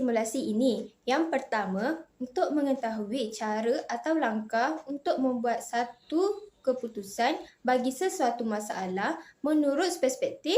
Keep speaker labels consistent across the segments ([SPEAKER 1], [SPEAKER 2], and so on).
[SPEAKER 1] simulasi ini. Yang pertama, untuk mengetahui cara atau langkah untuk membuat satu keputusan bagi sesuatu masalah menurut perspektif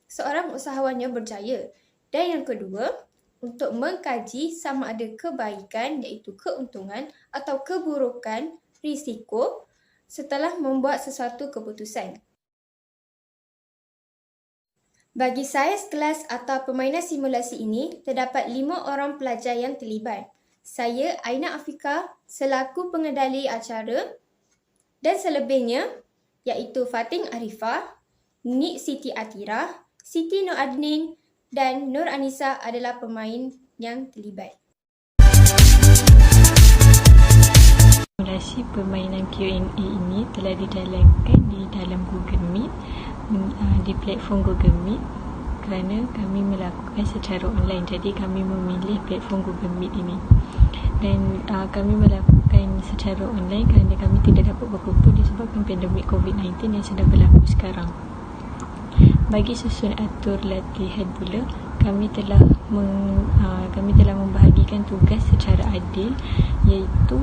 [SPEAKER 1] seorang usahawan yang berjaya. Dan yang kedua, untuk mengkaji sama ada kebaikan iaitu keuntungan atau keburukan risiko setelah membuat sesuatu keputusan. Bagi saiz kelas atau permainan simulasi ini, terdapat 5 orang pelajar yang terlibat. Saya, Aina Afika, selaku pengendali acara dan selebihnya iaitu Fatin Arifah, Nik Siti Atira, Siti Nur Adnin dan Nur Anissa adalah pemain yang terlibat.
[SPEAKER 2] Simulasi permainan Q&A ini telah dijalankan di dalam Google Meet, di platform Google Meet kerana kami melakukan secara online. Jadi kami memilih platform Google Meet ini dan kami melakukan secara online kerana kami tidak dapat berkumpul disebabkan pandemik COVID-19 yang sedang berlaku sekarang. Bagi susun atur latihan pula, kami telah membahagikan tugas secara adil, iaitu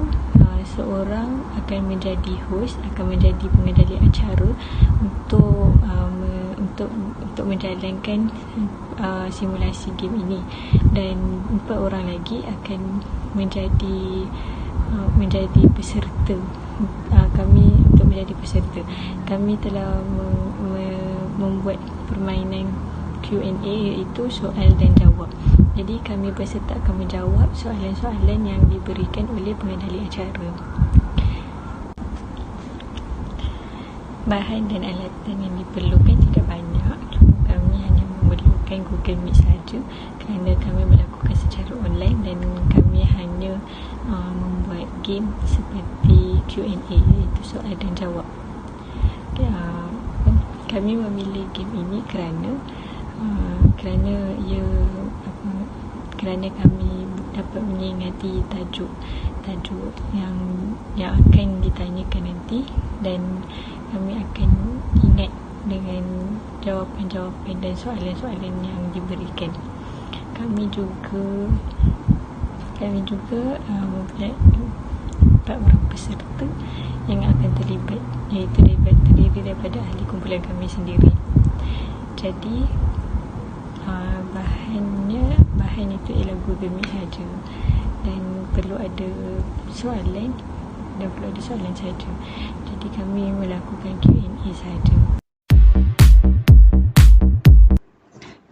[SPEAKER 2] seorang akan menjadi host, akan menjadi pengendali acara untuk menjalankan simulasi game ini, dan 4 orang lagi akan menjadi peserta. Kami telah membuat permainan Q&A iaitu soal dan jawab. Jadi kami peserta akan menjawab soalan-soalan yang diberikan oleh pengendali acara. Bahan dan alatan yang diperlukan tidak banyak. Kami hanya memerlukan Google Meet saja kerana kami melakukan secara online dan kami hanya membuat game seperti Q&A iaitu soal dan jawab. Kami memilih game ini kerana kami dapat mengingati tajuk yang akan ditanyakan nanti, dan kami akan ingat dengan jawapan-jawapan dan soalan-soalan yang diberikan. Kami juga mempunyai 4 orang peserta yang akan terlibat, iaitu terdiri daripada ahli kumpulan kami sendiri. Jadi bahan itu ialah Google Meet saja, dan perlu ada soalan saja. Jadi kami melakukan Q&A saja.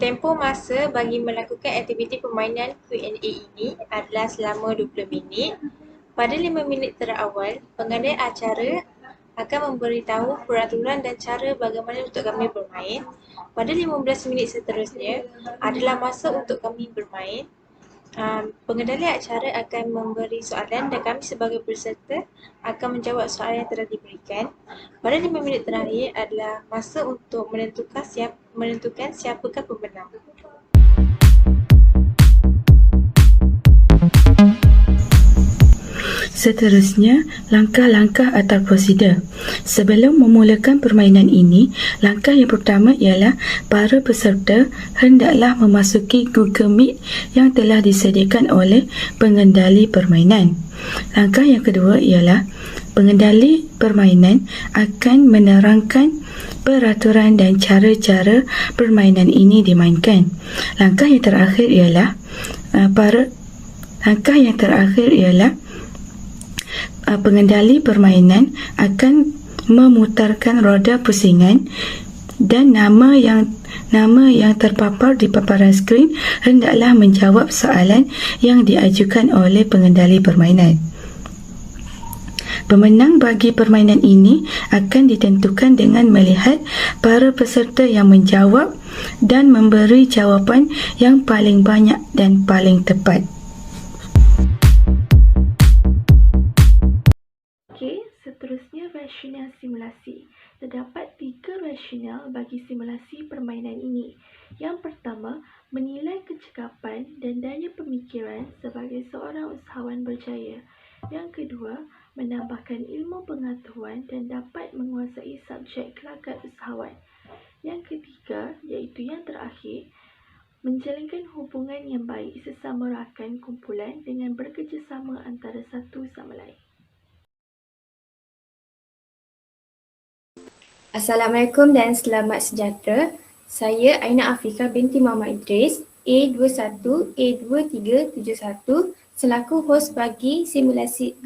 [SPEAKER 3] Tempoh masa bagi melakukan aktiviti permainan Q&A ini adalah selama 20 minit. Pada 5 minit terawal, pengadil acara akan memberitahu peraturan dan cara bagaimana untuk kami bermain. Pada 15 minit seterusnya adalah masa untuk kami bermain. Pengendali acara akan memberi soalan dan kami sebagai peserta akan menjawab soalan yang telah diberikan. Pada 5 minit terakhir adalah masa untuk menentukan siapakah pemenang.
[SPEAKER 4] Seterusnya, langkah-langkah atau prosedur. Sebelum memulakan permainan ini, langkah yang pertama ialah para peserta hendaklah memasuki Google Meet yang telah disediakan oleh pengendali permainan. Langkah yang kedua ialah pengendali permainan akan menerangkan peraturan dan cara-cara permainan ini dimainkan. Langkah yang terakhir ialah pengendali permainan akan memutarkan roda pusingan, dan nama yang terpapar di paparan skrin hendaklah menjawab soalan yang diajukan oleh pengendali permainan. Pemenang bagi permainan ini akan ditentukan dengan melihat para peserta yang menjawab dan memberi jawapan yang paling banyak dan paling tepat.
[SPEAKER 5] Seterusnya, rasional simulasi. Terdapat 3 rasional bagi simulasi permainan ini. Yang pertama, menilai kecekapan dan daya pemikiran sebagai seorang usahawan berjaya. Yang kedua, menambahkan ilmu pengetahuan dan dapat menguasai subjek kelakat usahawan. Yang ketiga, iaitu yang terakhir, menjalinkan hubungan yang baik sesama rakan kumpulan dengan bekerjasama antara satu sama lain.
[SPEAKER 1] Assalamualaikum dan selamat sejahtera. Saya Aina Afifah binti Muhammad Idris, A21A2371 selaku hos bagi simulasi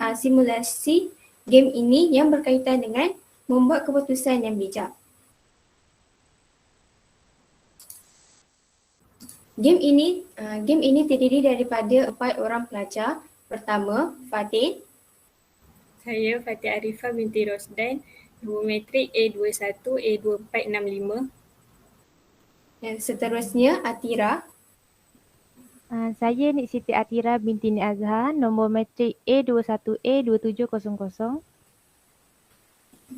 [SPEAKER 1] game ini yang berkaitan dengan membuat keputusan yang bijak. Game ini terdiri daripada 4 orang pelajar. Pertama, Fatin.
[SPEAKER 2] Saya Fatih Arifah binti Rosdan, nombor matrik A21A2465.
[SPEAKER 1] Dan seterusnya, Atira.
[SPEAKER 6] Saya Nik Siti Atira binti Nik Azhar, nombor matrik A21A2700.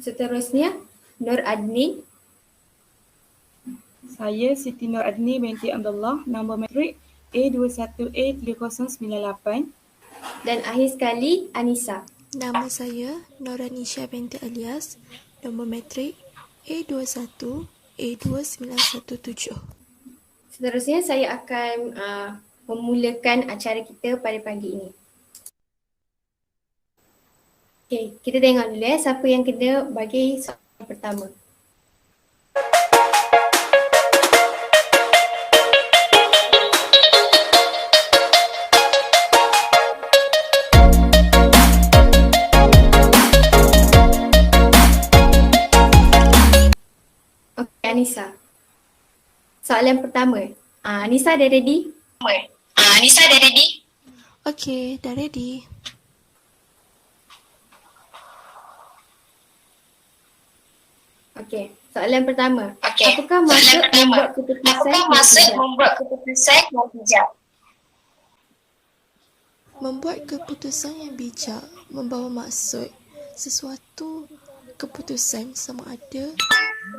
[SPEAKER 1] Seterusnya, Nur Adni.
[SPEAKER 4] Saya Siti Nur Adni binti Abdullah, nombor matrik A21A3098.
[SPEAKER 1] Dan akhir sekali, Anissa.
[SPEAKER 7] Nama saya Noranisha binti Alias, nombor matrik A21A2917.
[SPEAKER 1] Seterusnya, saya akan memulakan acara kita pada pagi ini. Okey, kita tengok dulu siapa yang kena bagi soalan pertama. Okey, Anissa. Soalan pertama. Anissa dah ready?
[SPEAKER 7] Okey, dah ready.
[SPEAKER 1] Okey, soalan pertama. Apakah maksud membuat keputusan yang bijak?
[SPEAKER 7] Membuat keputusan yang bijak membawa maksud sesuatu keputusan sama ada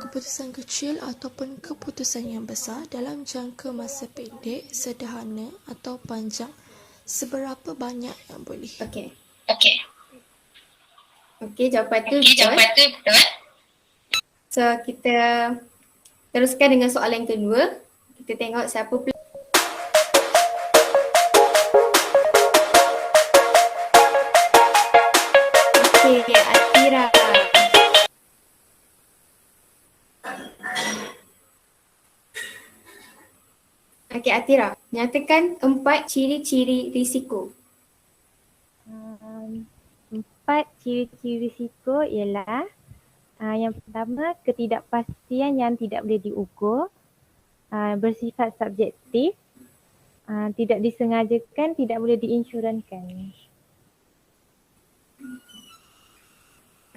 [SPEAKER 7] keputusan kecil ataupun keputusan yang besar dalam jangka masa pendek, sederhana atau panjang, seberapa banyak yang boleh.
[SPEAKER 1] Okey. Okey, jawapan tu betul. So, kita teruskan dengan soalan yang kedua. Kita tengok siapa Okey, Atira. Okey, Atira. Nyatakan 4 ciri-ciri risiko.
[SPEAKER 6] 4 ciri-ciri risiko ialah yang pertama, ketidakpastian yang tidak boleh diukur, bersifat subjektif, tidak disengajakan, tidak boleh diinsurankan.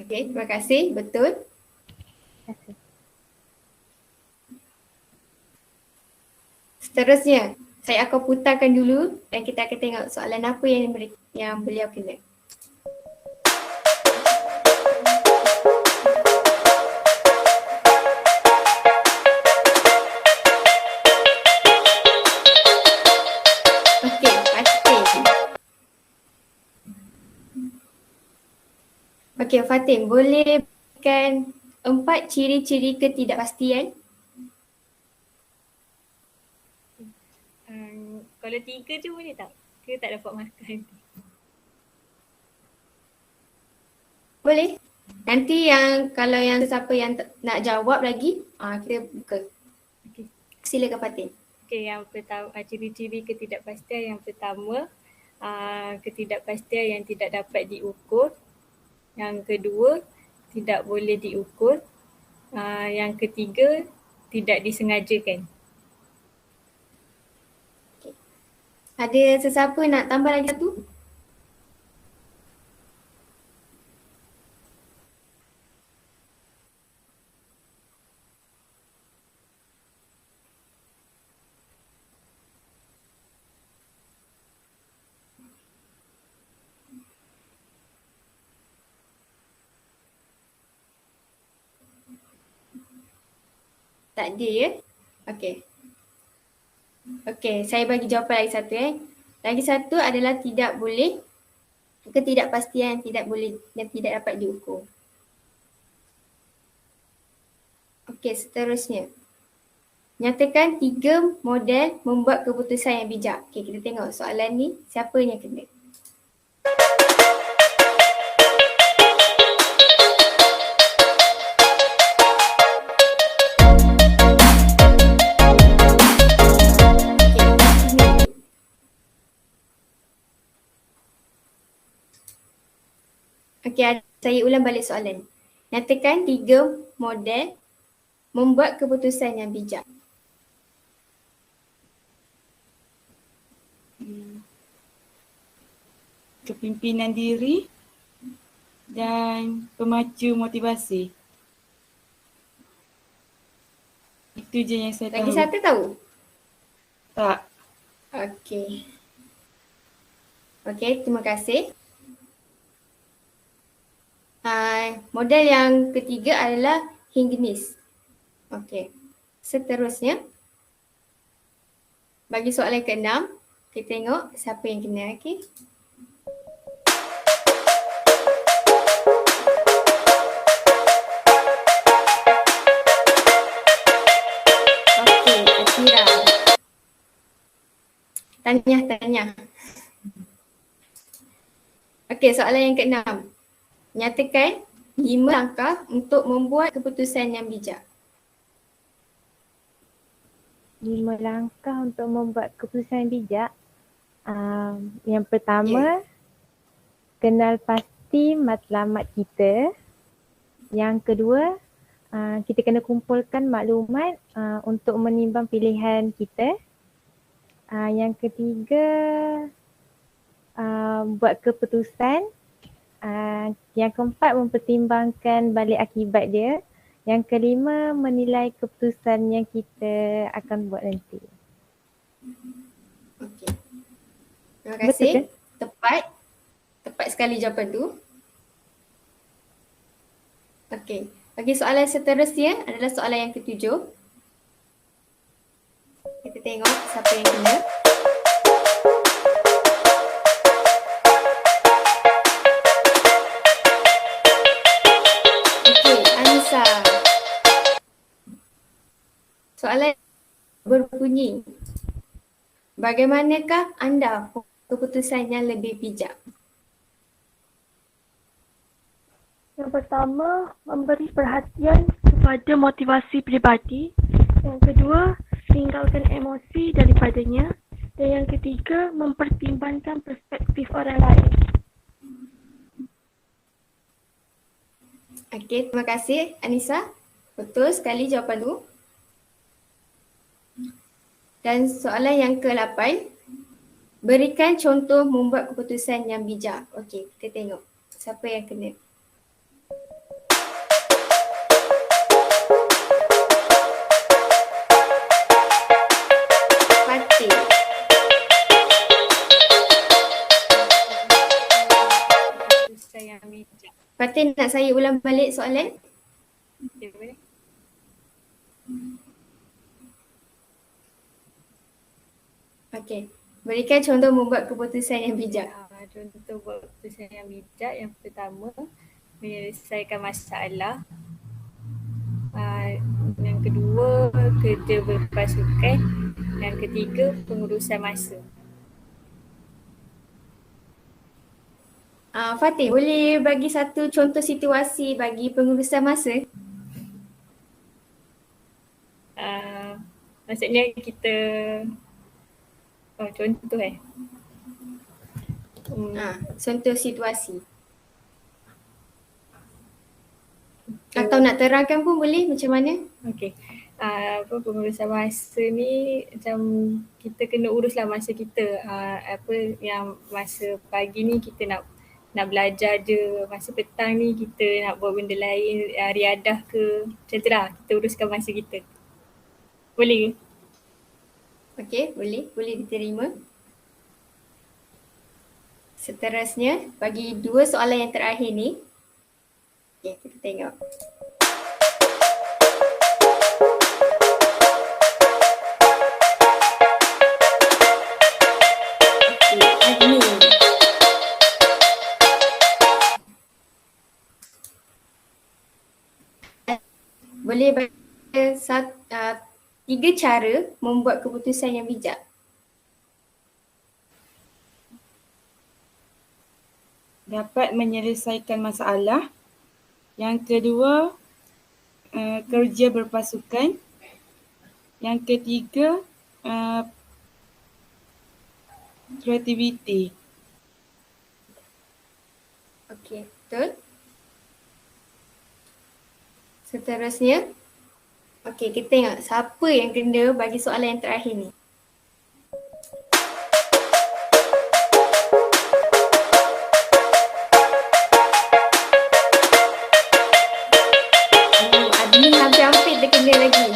[SPEAKER 1] Okey, terima kasih. Betul.
[SPEAKER 6] Terima kasih.
[SPEAKER 1] Seterusnya, saya akan putarkan dulu dan kita akan tengok soalan apa yang beliau kena. Okey, Fatin. Okey, Fatin, boleh berikan 4 ciri-ciri ketidakpastian?
[SPEAKER 2] Kalau 3 tu boleh tak? Ke tak dapat makan?
[SPEAKER 1] Boleh. Nanti kalau yang siapa yang nak jawab lagi, kita buka.
[SPEAKER 2] Okey.
[SPEAKER 1] Silakan Fatin.
[SPEAKER 2] Okey, yang pertama, ciri-ciri ketidakpastian yang pertama, ketidakpastian yang tidak dapat diukur. Yang kedua, tidak boleh diukur. Yang ketiga, tidak disengajakan.
[SPEAKER 1] Ada sesiapa nak tambah lagi satu? Tak ada ya? Okey. Okey, saya bagi jawapan lagi satu . Lagi satu adalah tidak boleh, ketidakpastian yang tidak dapat diukur. Okey, seterusnya. Nyatakan 3 model membuat keputusan yang bijak. Okey, kita tengok soalan ni siapa yang kena. Okey, saya ulang balik soalan. Nyatakan 3 model membuat keputusan yang bijak.
[SPEAKER 4] Kepimpinan diri dan pemacu motivasi. Itu je yang saya
[SPEAKER 1] Lagi
[SPEAKER 4] tahu.
[SPEAKER 1] satu tahu?
[SPEAKER 4] Tak.
[SPEAKER 1] Okey. Okey, terima kasih. Model yang ketiga adalah Hinggenis. Okey. Seterusnya, bagi soalan ke-6, kita tengok siapa yang kena. Okey. Okey, Atira. Tanya. Okey, soalan yang ke-6. Nyatakan 5 langkah untuk membuat keputusan yang bijak.
[SPEAKER 6] 5 langkah untuk membuat keputusan yang bijak. Yang pertama, kenal pasti matlamat kita. Yang kedua, kita kena kumpulkan maklumat untuk menimbang pilihan kita. Yang ketiga, buat keputusan. Yang keempat, mempertimbangkan balik akibat dia. Yang kelima, menilai keputusan yang kita akan buat nanti.
[SPEAKER 1] Okey. Terima kasih.
[SPEAKER 6] Betul ke?
[SPEAKER 1] Tepat sekali jawapan tu. Okey. Bagi soalan seterusnya adalah soalan yang ke-7. Kita tengok siapa yang kena. Okey, Anissa. Soalan berbunyi, bagaimanakah anda keputusan yang lebih bijak?
[SPEAKER 5] Yang pertama, memberi perhatian kepada motivasi peribadi. Yang kedua, tinggalkan emosi daripadanya. Dan yang ketiga, mempertimbangkan perspektif orang lain.
[SPEAKER 1] Okey, terima kasih Anissa. Betul sekali jawapan tu. Dan soalan yang ke-8, berikan contoh membuat keputusan yang bijak. Okey, kita tengok siapa yang kena. Fatih.
[SPEAKER 2] Keputusan yang bijak.
[SPEAKER 1] Fatih, nak saya ulang balik soalan?
[SPEAKER 2] Okay, boleh?
[SPEAKER 1] Okey. Berikan contoh membuat keputusan yang bijak.
[SPEAKER 2] Contoh buat keputusan yang bijak, yang pertama, menyelesaikan masalah. Yang kedua, kerja berpasukan. Yang ketiga, pengurusan masa.
[SPEAKER 1] Fatih, boleh bagi satu contoh situasi bagi pengurusan masa?
[SPEAKER 2] Maksudnya kita contoh
[SPEAKER 1] Contoh situasi. Atau nak terangkan pun boleh macam mana?
[SPEAKER 2] Okey. Pengurusan masa ni macam kita kena uruslah masa kita. Yang masa pagi ni kita nak belajar je, masa petang ni kita nak buat benda lain, riadah ke, macam tu lah, kita uruskan masa kita. Boleh ke?
[SPEAKER 1] Okey, boleh diterima. Seterusnya, bagi 2 soalan yang terakhir ni. Okey, kita tengok. Okey, admin. Boleh bagi 3 cara membuat keputusan yang bijak.
[SPEAKER 4] Dapat menyelesaikan masalah. Yang kedua, kerja berpasukan. Yang ketiga, kreativiti.
[SPEAKER 1] Okey, betul. Seterusnya, okey, kita tengok siapa yang kena bagi soalan yang terakhir ni. Admin hampir-hampir terkena lagi.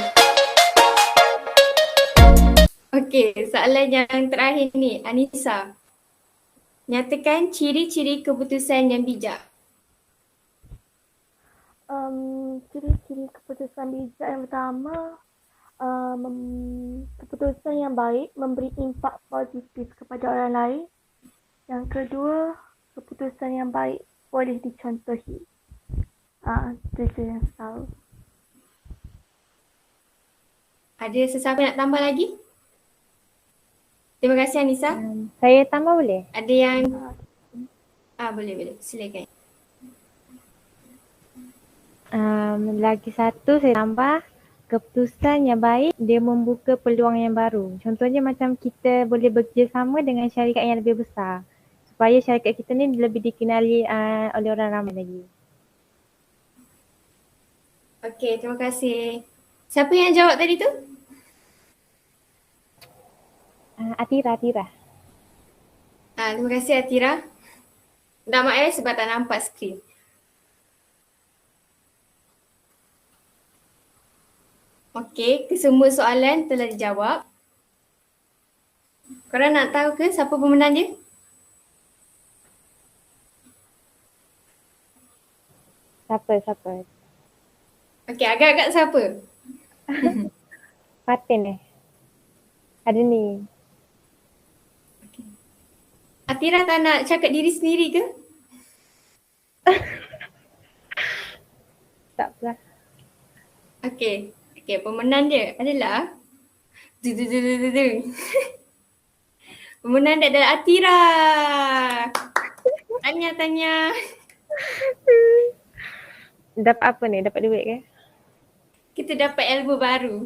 [SPEAKER 1] Okey, soalan yang terakhir ni, Anissa. Nyatakan ciri-ciri keputusan yang bijak.
[SPEAKER 5] Ciri-ciri keputusan bijak yang pertama, keputusan yang baik memberi impak positif kepada orang lain. Yang kedua, keputusan yang baik boleh dicontohi. Itu je yang saya tahu.
[SPEAKER 1] Ada sesiapa nak tambah lagi? Terima kasih Anissa.
[SPEAKER 6] Saya tambah boleh?
[SPEAKER 1] Ada yang boleh. Silakan.
[SPEAKER 6] Lagi satu saya tambah, keputusan yang baik dia membuka peluang yang baru. Contohnya macam kita boleh bekerjasama dengan syarikat yang lebih besar supaya syarikat kita ni lebih dikenali oleh orang ramai lagi.
[SPEAKER 1] Okey, terima kasih. Siapa yang jawab tadi tu?
[SPEAKER 6] Atira.
[SPEAKER 1] Terima kasih Atira. Dah maaf sebab tak nampak skrin. Okey, kesemua soalan telah dijawab. Korang nak tahu ke siapa pemenang dia?
[SPEAKER 6] Siapa?
[SPEAKER 1] Okey, agak-agak siapa?
[SPEAKER 6] Fatin ada ni.
[SPEAKER 1] Atira tak nak cakap diri sendiri ke?
[SPEAKER 6] Tak pula.
[SPEAKER 1] Okey, pemenang dia adalah pemenang dia adalah Atira. Tanya.
[SPEAKER 6] Dapat apa ni? Dapat duit ke?
[SPEAKER 1] Kita dapat elbow baru.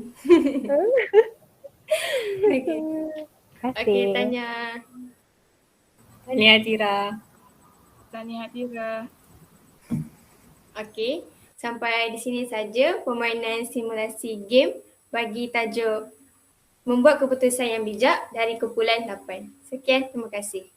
[SPEAKER 1] Okey, tanya. Tanya Atira. Okey, sampai di sini saja permainan simulasi game bagi tajuk membuat keputusan yang bijak dari kumpulan 8. Sekian, terima kasih.